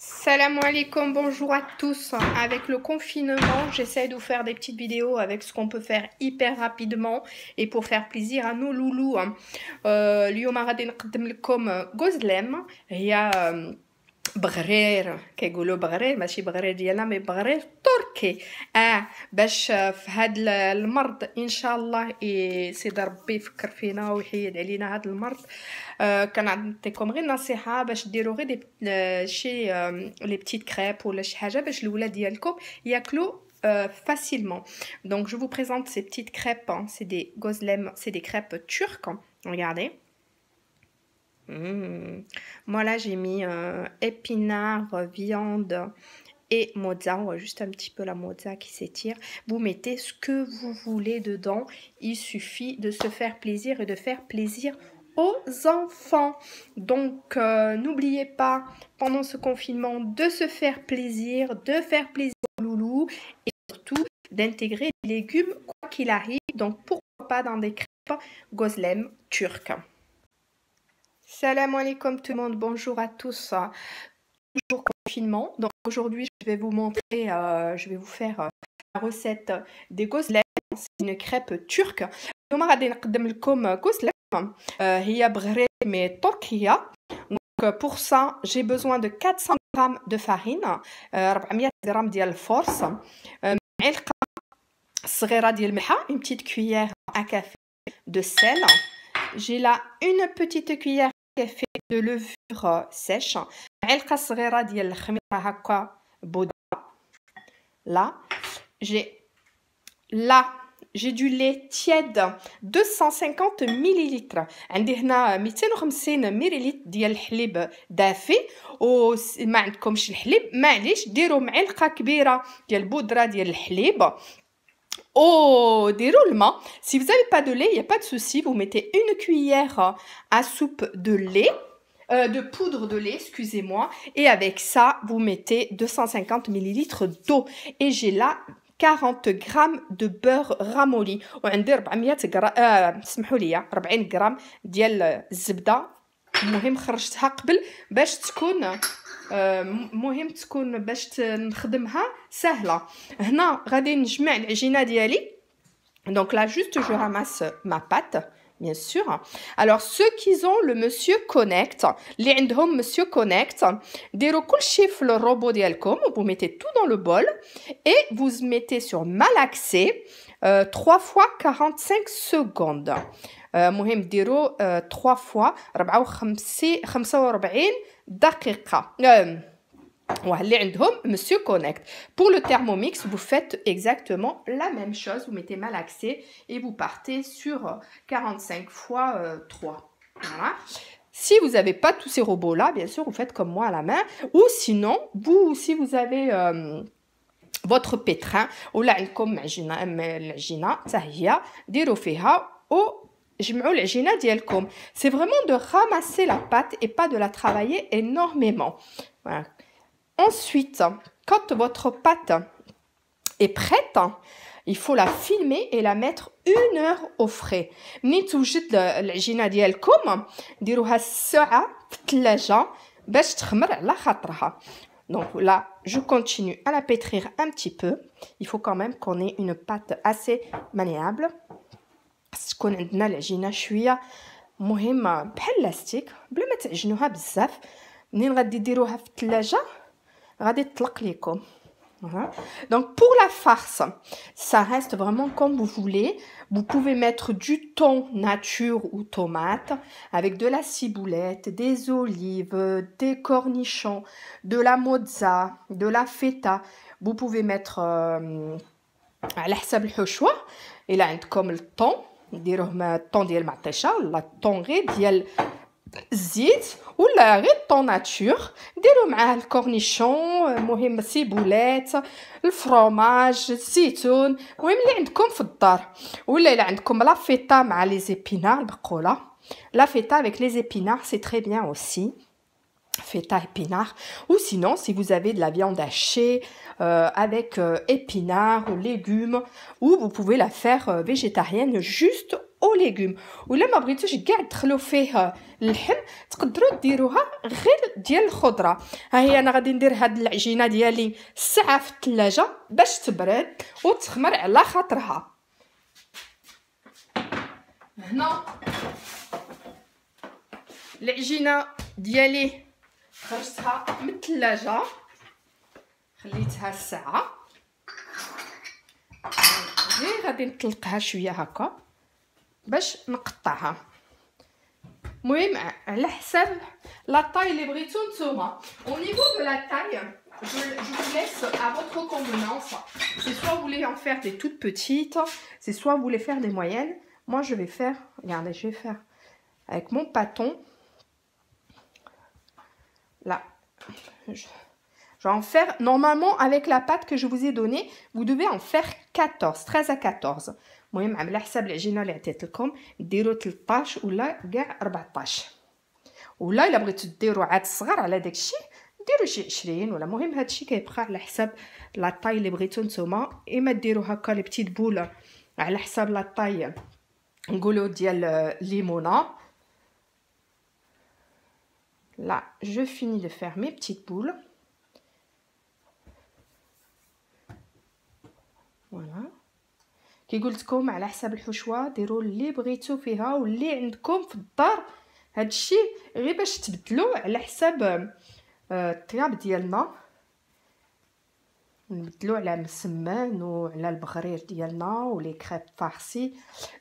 Salam alaikum, bonjour à tous. Avec le confinement, j'essaie de vous faire des petites vidéos avec ce qu'on peut faire hyper rapidement et pour faire plaisir à nos loulous. اليوم غادي نقدم لكم غوزلام هي بغرير كيقولوا بغرير ماشي بغرير ديالنا مي بغرير تركي باش في هاد المرض ان شاء الله سيدي ربي يفكر فينا ويحيد علينا هاد المرض. كنعطيكم غير نصيحه باش ديروا غير شي لي بتيت كريب ولا شي حاجه باش الاولاد ديالكم ياكلوا facilement. Donc je vous présente ces petites crêpes, hein. C'est des gozlem, c'est des crêpes turques, hein. Regardez. Moi là j'ai mis épinards, viande et mozza. On voit juste un petit peu la mozza qui s'étire. Vous mettez ce que vous voulez dedans. Il suffit de se faire plaisir et de faire plaisir aux enfants. Donc n'oubliez pas pendant ce confinement de se faire plaisir aux loulous et surtout d'intégrer les légumes quoi qu'il arrive. Donc pourquoi pas dans des crêpes gozlem turques. Salam alaikum tout le monde, bonjour à tous. Toujours confinement. Donc aujourd'hui je vais vous montrer, je vais vous faire la recette des gozlem. C'est une crêpe turque. اليوم غادي نقدم لكم غوزلام هي بغرير مي تركية. Donc pour ça j'ai besoin de 400 g de farine, 400 g ديال الفورس, معلقة صغيرة ديال الملحة, une petite cuillère à café de sel. J'ai là une petite cuillère à café de levure sèche, معلقة صغيرة ديال الخميرة هكا بودرة. J'ai du lait tiède 250 ml. عندي هنا 250 ملل ديال الحليب دافي, وما عندكمش الحليب معليش ديروا معلقه كبيره ديال البودره ديال الحليب. ديروا الماء. Si vous n'avez pas de lait, il n'y a pas de souci, vous mettez une cuillère à soupe de lait, de poudre de lait, excusez-moi, et avec ça vous mettez 250 ml d'eau. Et j'ai là 40 g de beurre ramolli, وعندي 400 غرام سمحوا لي 40 غرام ديال الزبده. المهم خرجتها قبل باش تكون باش نخدمها سهله. هنا غادي نجمع العجينه ديالي. Donc là juste je ramasse ma pâte bien sûr. Alors ceux qui ont le Monsieur Connect, اللي عندهم Monsieur Connect, ديروا كلشي في الروبو ديالكم, vous mettez tout dans le bol et vous mettez sur malaxer 3 fois 45 secondes. مهم ديروا 3 fois 45 دقيقة. اللي عندهم Monsieur Connect. Pour le Thermomix, vous faites exactement la même chose. Vous mettez malaxé et vous partez sur 45 fois 3. Voilà. Si vous n'avez pas tous ces robots-là, bien sûr, vous faites comme moi à la main. Ou sinon, si vous avez votre pétrin, ولا عندكم العجينة حتى هي ديروا فيها جمعوا العجينة ديالكم. C'est vraiment de ramasser la pâte et pas de la travailler énormément. Voilà. Ensuite, quand votre pâte est prête, il faut la filmer et la mettre 1 heure au frais. منين توجد العجينة ديالكم ديروها الساعة في الثلاجة باش تخمر على خاطرها. Donc là, je continue à la pétrir un petit peu. Il faut quand même qu'on ait une pâte assez maniable. تكون عندنا العجينة شوية مهم بحال لاستيك بلا ما تعجنوها بزاف. منين غادي ديروها في الثلاجة غادي تطلق لكم. Donc pour la farce, ça reste vraiment comme vous voulez. Vous pouvez mettre du thon nature ou tomate avec de la ciboulette, des olives, des cornichons, de la mozza, de la feta. Vous pouvez mettre على حسب الحشوة. إلا عندكم الطون ديروه الطون ديال المعطيشة ولا الطون غير ديال الزيت ولا غير طون ناتور. ديروا معاه الكورنيشون, مهم السيبولات, الفرomage, الزيتون, المهم اللي عندكم في الدار. ولا الا عندكم لا فيتا مع لي زيبينار البقوله. La feta avec les épinards, c'est très bien aussi. Feta épinards. Ou sinon, si vous avez de la viande hachée avec épinards, légumes, ou vous pouvez la faire végétarienne juste او ليغوم. ولا ما بغيتوش كاع تدخلوا فيه اللحم تقدروا ديروها غير ديال الخضره. ها هي انا غادي ندير هاد العجينه ديالي ساعه في الثلاجه باش تبرد وتخمر على خاطرها. هنا العجينه ديالي خرجتها من الثلاجه خليتها ساعه، غير غادي نطلقها شويه هكا باش نقطعها. المهم على حساب لا طاي اللي بغيتو نتوما. au niveau de la taille je vous laisse à votre convenance. C'est soit vous voulez en faire des toutes petites, c'est soit vous voulez faire des moyennes. Moi je vais faire, regardez, je vais faire avec mon bâton là. Je vais en faire, normalement avec la pâte que je vous ai donnée, vous devez en faire 14, 13 à 14. المهم على حساب العجينه اللي عطيت لكم ديروا 13 ولا كاع 14، ولا الا بغيتو ديروا عاد صغار على داكشي ديروا شي 20 ولا. المهم هادشي كيبقى على حساب لا طاي اللي بغيتو نتوما. اما ديروا هكا لي بتيت بول على حساب لا طاي نقولوا ديال الليمونه. Là je finis de faire mes petites boules. Voilà. كي قلت لكم على حساب الحشوه ديروا اللي بغيتو فيها واللي عندكم في الدار. هادشي غير باش تبدلوا على حساب الطياب ديالنا، نبدلوا على مسمان وعلى البغرير ديالنا ولي كريب فارسي.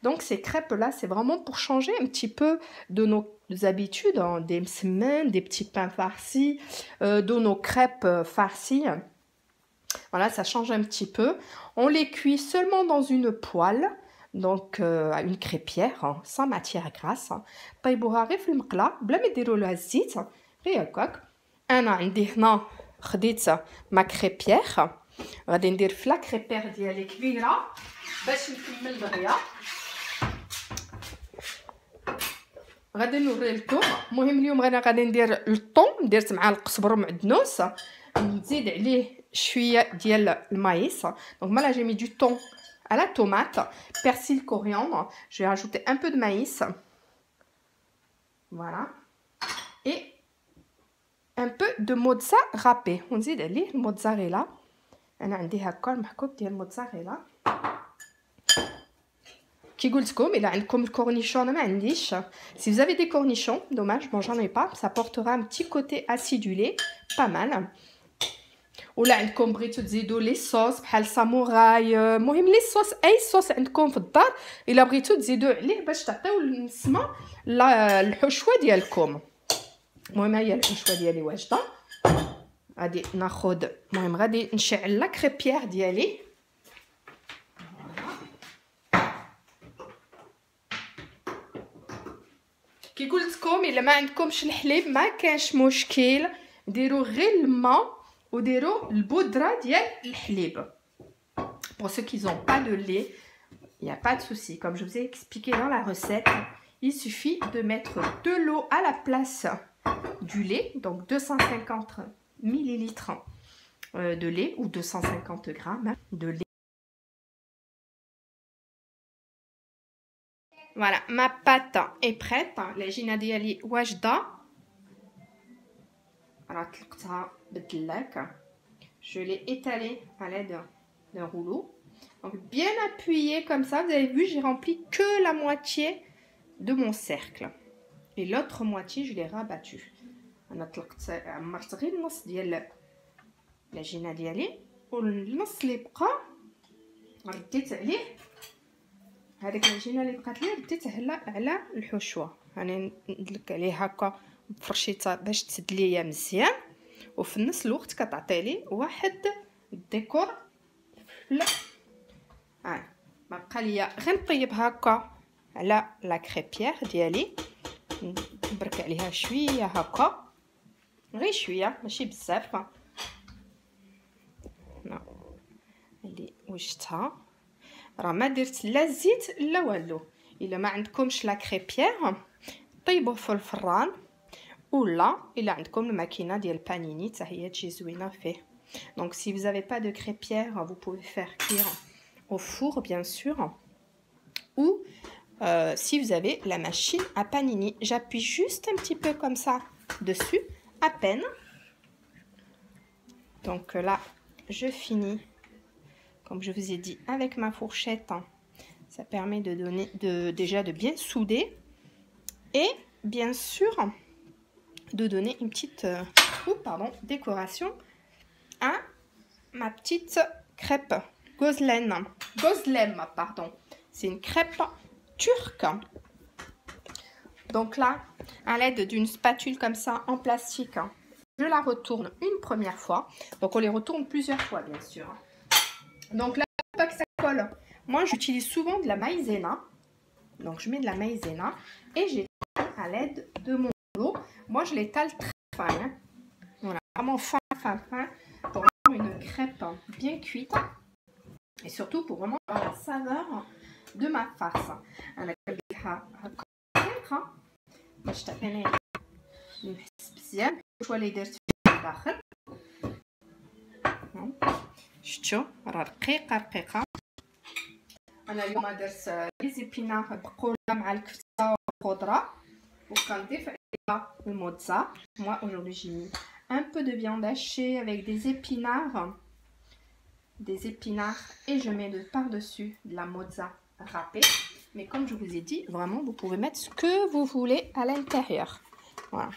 دونك سي كريب là c'est vraiment pour changer un petit peu de nos habitudes, hein, des مسمان, des petits pains farcis, de nos crêpes farcies. Voilà, ça change un petit peu. On les cuit seulement dans une poêle, donc une crêpière, hein, sans matière grasse. طيبوها غير في المقله بلا ما ديروا لها الزيت، غير هكاك. انا عندي هنا خديت ما كريبيير، غادي ندير في لا كريبير ديالي كبيره باش نكمل دغيا. غادي نوري لكم. المهم اليوم انا غادي ندير الطون، درت معاه القزبر ومعدنوس، نزيد عليه شويه ديال الماïs. Donc moi là j'ai mis du thon à la tomate, persil, coriandre. Je vais rajouter un peu de maïs. Voilà. Et un peu de mozza râpé. ونزيد عليه الموتزاريلا. انا عندي هكا المحكوك ديال الموتزاريلا. كي قلت لكم الا عندكم الكورنيشون ما عنديش. Si vous avez des cornichons, dommage, bon j'en ai pas, ça portera un petit côté acidulé, pas mal. ولا عندكم بغيتو تزيدوا لي صوص بحال ساموراي، المهم لي صوص اي صوص عندكم في الدار الا بغيتو تزيدوا عليه باش تعطيو النسمه الحشوه ديالكم. المهم هي الحشوه ديالي واجده. غادي ناخذ، المهم غادي نشعل لا كريبيير ديالي. كي قلت لكم الا ما عندكمش الحليب ما كانش مشكل، ديروا غير الماء وديروا البودره ديال الحليب. Pour ceux qui n'ont pas de lait, il n'y a pas de souci. Comme je vous ai expliqué dans la recette, il suffit de mettre de l'eau à la place du lait, donc 250 millilitres de lait ou 250 grammes de lait. Voilà, ma pâte est prête. العجينه ديالي واجده. راه طلقتها بالدلاك. Je l'ai étalée à l'aide d'un rouleau. Donc bien appuyé comme ça. Vous avez vu, j'ai rempli que la moitié de mon cercle. Et l'autre moitié, je l'ai rabattu. انا طلقت عمرت غير النص ديال العجينه ديالي، والنص اللي بقى رديت عليه هذيك العجينه اللي بقات لي رديتها على الحشوه. راني ندلك عليه هكا بفرشيطه باش تسد ليا مزيان، وفي نفس الوقت كتعطي لي واحد الديكور. لا ما بقى ليا غير نطيب هكا على لا كريبيير ديالي، نبرك عليها شويه هكا، غير شويه ماشي بزاف. اللي وجدتها راه ما درت لا زيت لا والو. الا ما عندكمش لا كريبيير طيبوه في الفران، ولا الا عندكم الماكينه ديال بانيني حتى هي تجي زوينه فيه. Donc si vous n'avez pas de crêpière, vous pouvez faire cuire au four bien sûr, ou si vous avez la machine à panini. J'appuie juste un petit peu comme ça dessus, à peine. Donc là, je finis, comme je vous ai dit, avec ma fourchette. Ça permet de donner, déjà de bien souder. Et bien sûr, de donner une petite décoration à ma petite crêpe gozlem. C'est une crêpe turque. Donc là, à l'aide d'une spatule comme ça en plastique, je la retourne une première fois. Donc on les retourne plusieurs fois, bien sûr. Donc là, pas que ça colle. Moi, j'utilise souvent de la maïzena. Donc je mets de la maïzena et j'étale à l'aide de mon rouleau. Moi, je l'étale très fin. Hein. Voilà, vraiment fin pour avoir une crêpe bien cuite. Et surtout pour vraiment avoir la saveur de ma farce. باش تعطيني نحس بزاف شويه اللي درت في الداخل. شفتوا راه رقيقه. انا اليوم درت لي زيبينار بقوله مع الكفته والخضره وكنضيف عليها الموتزا. Moi aujourd'hui j'ai mis un peu de viande hachée avec des épinards et je mets par-dessus de la mozza râpée. Mais comme je vous ai dit, vraiment, vous pouvez mettre ce que vous voulez à l'intérieur. Voilà.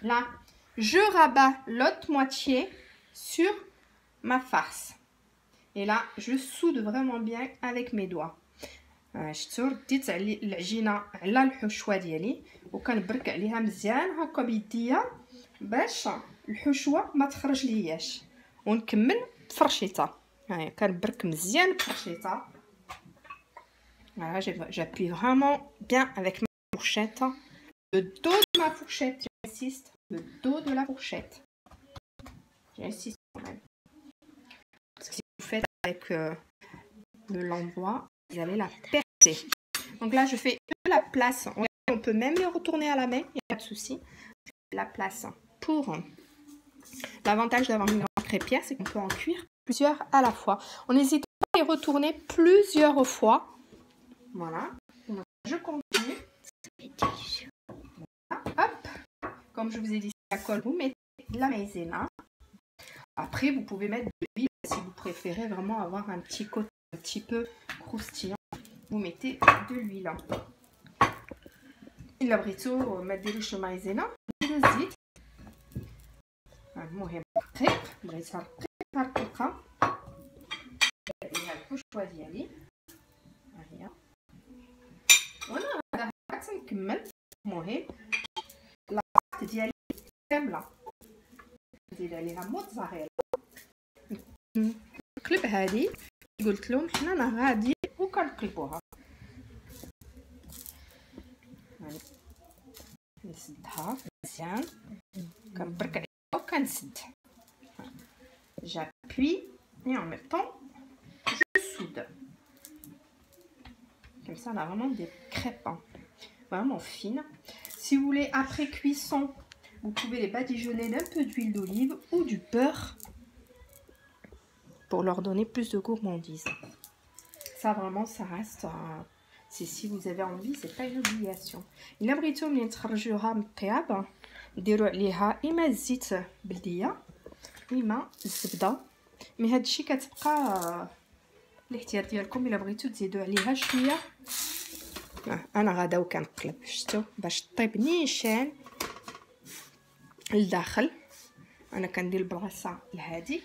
Là, je rabats l'autre moitié sur ma farce. Et là, je soude vraiment bien avec mes doigts. شفتوا رديت العجينه على الحشوه ديالي وكنبرك عليها مزيان هكا بيديا باش الحشوه ما تخرج لياش ونكمل بفرشيطه. هاي كنبرك مزيان بفرشيطه. Voilà, j'appuie vraiment bien avec ma fourchette. Le dos de ma fourchette, j'insiste, le dos de la fourchette. J'insiste quand même. Parce que si vous faites avec l'endroit, vous allez la percer. Donc là, je fais la place. On peut même les retourner à la main, il n'y a pas de souci. La place pour... L'avantage d'avoir une grande crêpière, c'est qu'on peut en cuire plusieurs à la fois. On n'hésite pas à les retourner plusieurs fois. Voilà, donc, je continue. Voilà. Hop, comme je vous ai dit, ça colle, vous mettez de la maïzena. Après, vous pouvez mettre de l'huile si vous préférez vraiment avoir un petit côté un petit peu croustillant. Vous mettez de l'huile. إلا بغيتو ما ديروش المايزينا ديروا الزيت. المهم رقيق، بغيتها رقيقة نديرها الحشوة ديالي. ها هي. وانا هذا تنكمل. المهم لاصق ديالي كامله ندير عليها موتزاريلا نقلب. هذه قلت لهم حنا غادي وكنقلبوها. نسدها مزيان كنبرك عليها وكنسد. j'appuie et en même temps je soude. Comme ça, on a vraiment des crêpes, hein, vraiment fines. Si vous voulez, après cuisson, vous pouvez les badigeonner d'un peu d'huile d'olive ou du beurre pour leur donner plus de gourmandise. Ça, vraiment, ça reste... c'est si vous avez envie, c'est pas une obligation. إلا بغيتو ملي تخرجوها من الطياب ديروا عليها إما الزيت بلدية إما الزبدة. مي هاد الشيء كتبقى الاختيار ديالكم. الا بغيتو تزيدوا عليها شويه. انا غادا وكنقلب شفتوا باش طيب نيشان لداخل. انا كندير البلاصه الهادي.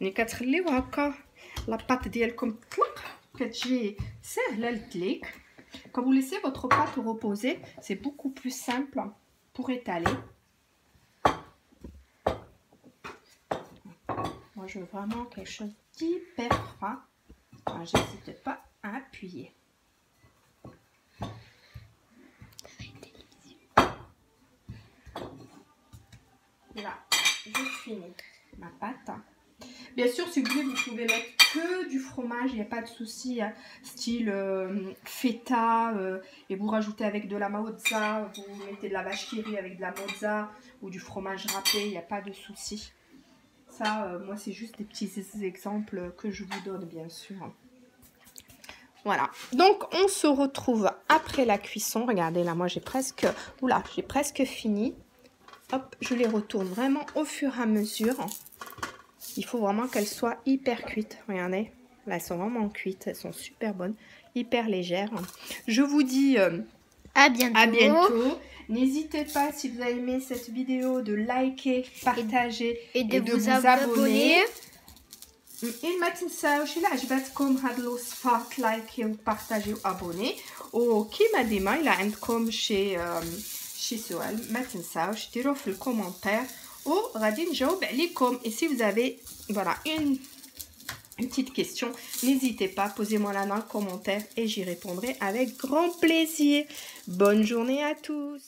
ملي كتخليو هكا لاباط ديالكم تطلق كتجي سهله للتليك. Quand vous laissez votre pâte reposer, c'est beaucoup plus simple pour étaler. Moi, je veux vraiment quelque chose d'hyper fin. J'hésite pas à appuyer. Là, je finis ma pâte. Bien sûr, si vous voulez, vous pouvez mettre que du fromage, il n'y a pas de souci, hein, style feta, et vous rajoutez avec de la mozza, vous mettez de la vache qui rit avec de la mozza ou du fromage râpé, il n'y a pas de souci. ça, moi, c'est juste des petits exemples que je vous donne, bien sûr. Voilà, donc on se retrouve après la cuisson. Regardez, là, moi, j'ai presque... Oula, j'ai presque fini. Hop, je les retourne vraiment au fur et à mesure. Il faut vraiment qu'elles soient hyper cuites. Regardez, là, elles sont vraiment cuites. Elles sont super bonnes, hyper légères. Je vous dis à bientôt. À bientôt. N'hésitez pas, si vous avez aimé cette vidéo, de liker, partager et de vous abonner. ما تنساوش إلا عجبتكم هاد الوصفات لايكي وبارطاجي وابوني وكيما ديما إلا عندكم شي سؤال ما تنساوش ديروه في الكومنتير وغادي نجاوب عليكم. Et si vous avez voilà une petite question, n'hésitez pas, posez-moi là dans le commentaire et j'y répondrai avec grand plaisir. Bonne journée à tous.